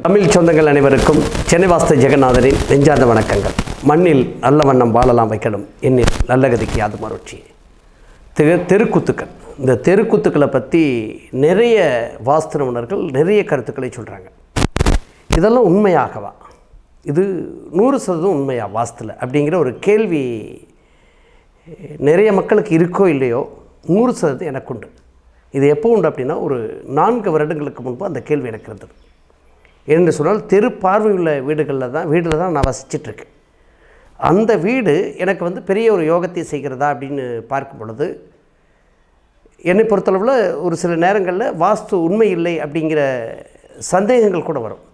தமிழ் சொந்தங்கள் அனைவருக்கும் சென்னை வாஸ்து ஜெகநாதரின் நெஞ்சார்ந்த வணக்கங்கள். மண்ணில் நல்ல வண்ணம் வாழலாம் வைக்கணும், என்னில் நல்ல கதிக்கு அது மறுச்சி. தெருக்கூத்துக்கள், இந்த தெருக்கூத்துக்களை பற்றி நிறைய வாஸ்து நிபுணர்கள் நிறைய கருத்துக்களை சொல்கிறாங்க. இதெல்லாம் உண்மையாகவா, இது 100% உண்மையா வாஸ்துல அப்படிங்கிற ஒரு கேள்வி நிறைய மக்களுக்கு இருக்கோ இல்லையோ 100% எனக்கு உண்டு. இது எப்போ உண்டு அப்படின்னா, ஒரு 4 வருடங்களுக்கு முன்பு அந்த கேள்வி எனக்கு இருந்தது. என்று சொன்னால், தெரு பார்வையுள்ள வீடுகளில் தான் நான் வசிச்சிட்ருக்கேன். அந்த வீடு எனக்கு பெரிய ஒரு யோகத்தை செய்கிறதா அப்படின்னு பார்க்கும் பொழுது, என்னை பொறுத்தளவில் ஒரு சில நேரங்களில் வாஸ்து உண்மை இல்லை அப்படிங்கிற சந்தேகங்கள் கூட வரும்.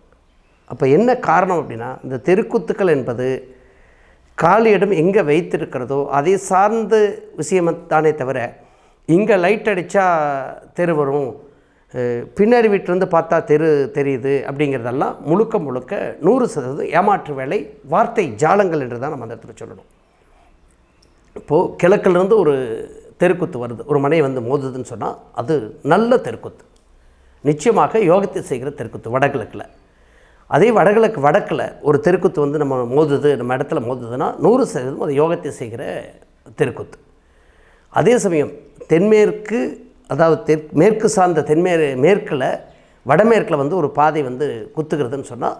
அப்போ என்ன காரணம் அப்படின்னா, இந்த தெருக்கூத்துக்கள் என்பது காலி இடம் எங்கே வைத்திருக்கிறதோ அதை சார்ந்த விஷயத்தானே தவிர, இங்கே லைட் அடித்தா தெரு வரும், பின்னாடி வீட்டிலேருந்து பார்த்தா தெரு தெரியுது அப்படிங்கிறதெல்லாம் முழுக்க 100% ஏமாற்று வேலை, வார்த்தை ஜாலங்கள் என்று தான் நம்ம அந்த இடத்துல சொல்லணும். இப்போது கிழக்கிலிருந்து ஒரு தெருக்கூத்து வருது, ஒரு மனை மோதுதுன்னு சொன்னால் அது நல்ல தெருக்கூத்து, நிச்சயமாக யோகத்தை செய்கிற தெருக்கூத்து. வடகிழக்கில், அதே வடகிழக்கில் ஒரு தெருக்கூத்து நம்ம மோதுது, நம்ம இடத்துல மோதுதுன்னா 100% அது யோகத்தை செய்கிற தெருக்கூத்து. அதே சமயம் தென்மேற்கு, அதாவது மேற்கு சார்ந்த மேற்கில் வடமேற்கில் ஒரு பாதை குத்துகிறதுன்னு சொன்னால்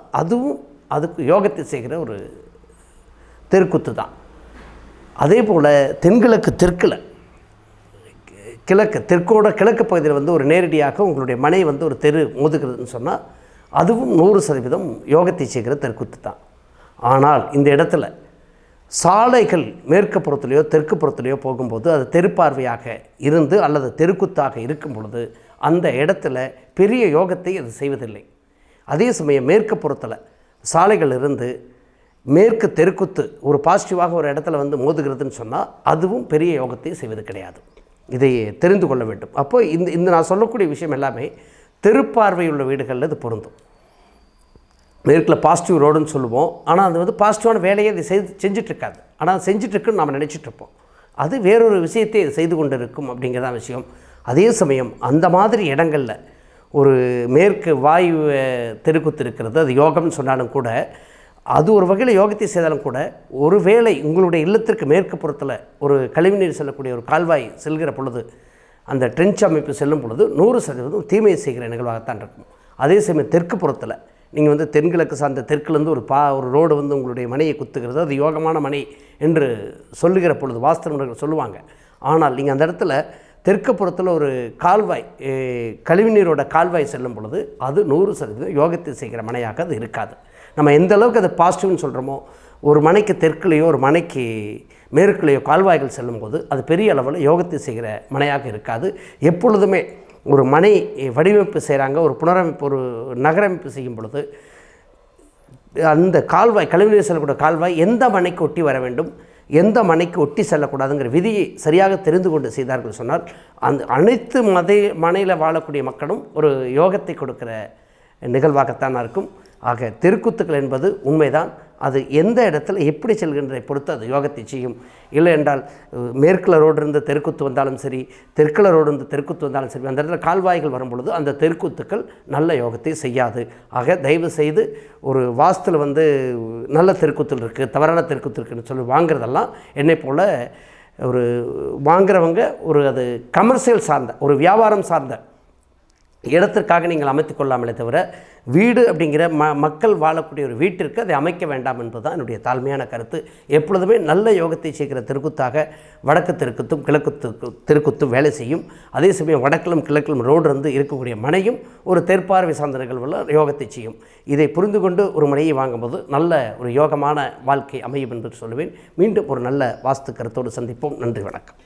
அதுக்கு யோகத்தை செய்கிற ஒரு தெருக்கூத்து தான். அதே போல் தென்கிழக்கு தெற்கில், தெற்கோட கிழக்கு பகுதியில் ஒரு நேரடியாக உங்களுடைய மனை ஒரு தெரு மோதுகிறதுன்னு சொன்னால் அதுவும் 100% யோகத்தை செய்கிற தெற்குத்து தான். ஆனால் இந்த இடத்துல சாலைகள் மேற்கு புறத்துலையோ தெற்கு புறத்துலையோ போகும்போது அது தெருப்பார்வையாக இருந்து அல்லது தெருக்குத்தாக இருக்கும் பொழுது அந்த இடத்துல பெரிய யோகத்தை அது செய்வதில்லை. அதே சமயம் மேற்கு புறத்தில் சாலைகள் இருந்து மேற்கு தெருக்குத்து ஒரு பாசிட்டிவாக ஒரு இடத்துல மோதுகிறதுன்னு சொன்னால் அதுவும் பெரிய யோகத்தை செய்வது கிடையாது. இதை தெரிந்து கொள்ள வேண்டும். அப்போ இந்த நான் சொல்லக்கூடிய விஷயம் எல்லாமே தெருப்பார்வை உள்ள வீடுகளில் இது பொருந்தும். மேற்கில் பாசிட்டிவ் ரோடுன்னு சொல்லுவோம், ஆனால் அது பாசிட்டிவான வேலையை இது செஞ்சிட்ருக்காது. ஆனால் செஞ்சிட்ருக்குன்னு நாம் நினச்சிட்ருப்போம். அது வேறொரு விஷயத்தை இது செய்து கொண்டு இருக்கும் அப்படிங்கிறதான் விஷயம். அதே சமயம் அந்த மாதிரி இடங்களில் ஒரு மேற்கு வாயு தெருக்குத்து இருக்கிறது, அது யோகம்னு சொன்னாலும் கூட, அது ஒரு வகையில் யோகத்தை செய்தாலும் கூட, ஒரு வேளை உங்களுடைய இல்லத்திற்கு மேற்கு புறத்தில் ஒரு கழிவுநீர் செல்லக்கூடிய ஒரு கால்வாய் செல்கிற பொழுது, அந்த ட்ரென்ச் அமைப்பு செல்லும் பொழுது 100% தீமையை செய்கிற நிகழ்வாகத்தான் இருக்கும். அதே சமயம் தெற்கு புறத்தில் நீங்கள் தென்கிழக்கு சார்ந்த தெற்குலேருந்து ஒரு ரோடு உங்களுடைய மனையை குத்துகிறது, அது யோகமான மனை என்று சொல்லுகிற பொழுது வாஸ்து நிபுணர்கள் சொல்லுவாங்க. ஆனால் நீங்கள் அந்த இடத்துல தெற்கு புறத்தில் ஒரு கால்வாய், கழிவுநீரோட கால்வாய் செல்லும் பொழுது அது 100% யோகத்தை செய்கிற மனையாக அது இருக்காது. நம்ம எந்த அளவுக்கு அது பாசிட்டிவ்னு சொல்கிறோமோ, ஒரு மனைக்கு தெற்குலேயோ ஒரு மனைக்கு மேற்குலேயோ கால்வாய்கள் செல்லும்போது அது பெரிய அளவில் யோகத்தை செய்கிற மனையாக இருக்காது. எப்பொழுதுமே ஒரு மனை வடிவமைப்பு செய்கிறாங்க, ஒரு புனரமைப்பு, ஒரு நகரமைப்பு செய்யும் பொழுது அந்த கால்வாய், கழிவுநீர் செல்லக்கூடிய கால்வாய் எந்த மனைக்கு ஒட்டி வர வேண்டும், எந்த மனைக்கு ஒட்டி செல்லக்கூடாதுங்கிற விதியை சரியாக தெரிந்து கொண்டு செய்தார்கள் சொன்னால் அந்த அனைத்து மனையில் வாழக்கூடிய மக்களும் ஒரு யோகத்தை கொடுக்கிற நிகழ்வாகத்தான் இருக்கும். ஆக தெருக்கூத்துக்கள் என்பது உண்மைதான். அது எந்த இடத்துல எப்படி செல்கின்றதை பொறுத்து அது யோகத்தை செய்யும். இல்லை என்றால் மேற்கில் ரோடு இருந்து தெருக்கூத்து வந்தாலும் சரி, தெற்கில் ரோடு இருந்து தெருக்கூத்து வந்தாலும் சரி, அந்த இடத்துல கால்வாய்கள் வரும் பொழுது அந்த தெருக்கூத்துக்கள் நல்ல யோகத்தை செய்யாது. ஆக தயவு செய்து ஒரு வாஸ்துவில் நல்ல தெருக்கூத்து இருக்குது, தவறான தெருக்கூத்து இருக்குதுன்னு சொல்லி வாங்குறதெல்லாம் என்னை போல் ஒரு வாங்குறவங்க அது கமர்ஷியல் சார்ந்த, ஒரு வியாபாரம் சார்ந்த இடத்திற்காக நீங்கள் அமைத்து கொள்ளாமலே தவிர, வீடு அப்படிங்கிற மக்கள் வாழக்கூடிய ஒரு வீட்டிற்கு அதை அமைக்க வேண்டாம் என்பதுதான் என்னுடைய தாழ்மையான கருத்து. எப்பொழுதுமே நல்ல யோகத்தை செய்கிற தெருக்குத்தாக வடக்கு தெருக்குத்தும் கிழக்கு தெருக்குத்தும் வேலை செய்யும். அதே சமயம் வடக்கிலும் கிழக்கிலும் ரோடு இருக்கக்கூடிய மனையும் ஒரு தெற்பார்வை சார்ந்த நிகழ்வுள்ள யோகத்தை செய்யும். இதை புரிந்து கொண்டு ஒரு மனையை வாங்கும்போது நல்ல ஒரு யோகமான வாழ்க்கை அமையும் என்று சொல்லுவேன். மீண்டும் ஒரு நல்ல வாஸ்து கருத்தோடு சந்திப்போம். நன்றி, வணக்கம்.